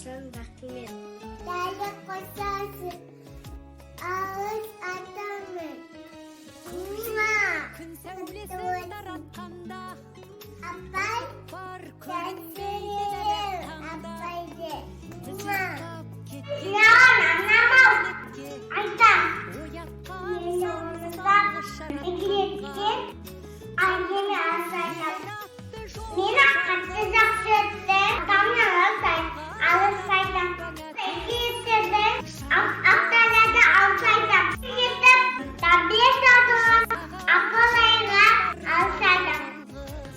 үшін рахмет. Дәрі қосасың, алыс атамын. Күн сәулесін таратқанда Апай, бар сәттейім, апайды. кеткен Анамау, айтам. оятқан Елімізді игілеткен әңгіме асайдам. Мені қатты жақсы етті. Адамның алысайдам. Игілеттерді апталарды алсайдам. Игілетті табиғат адылым апалайға алсайдам.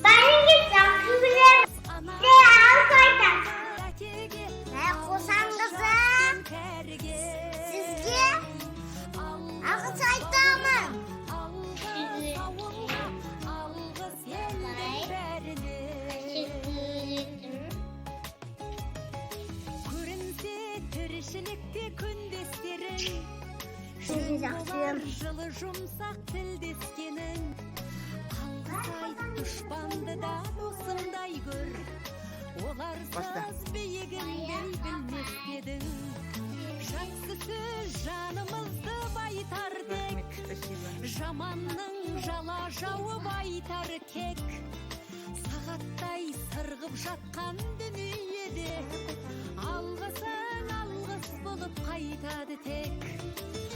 Бәріңе жақсы білем. Де алсайдам. Қосан қызым, сізге алғыс айтамын. Көрінсе тіршілікте күндестерің, Сізге жақсıyım. жылы жұмсақ тілдескенің, алғыс айт дұшпанды да досыңдай көр, оларсыз биігіңді білмес едің. Жақсы сөз жанымызды байтар дек, жаманның жала жауып айтар кек. Сағаттай сырғып жатқан дүниеде алғысың алғыс болып қайтады тек.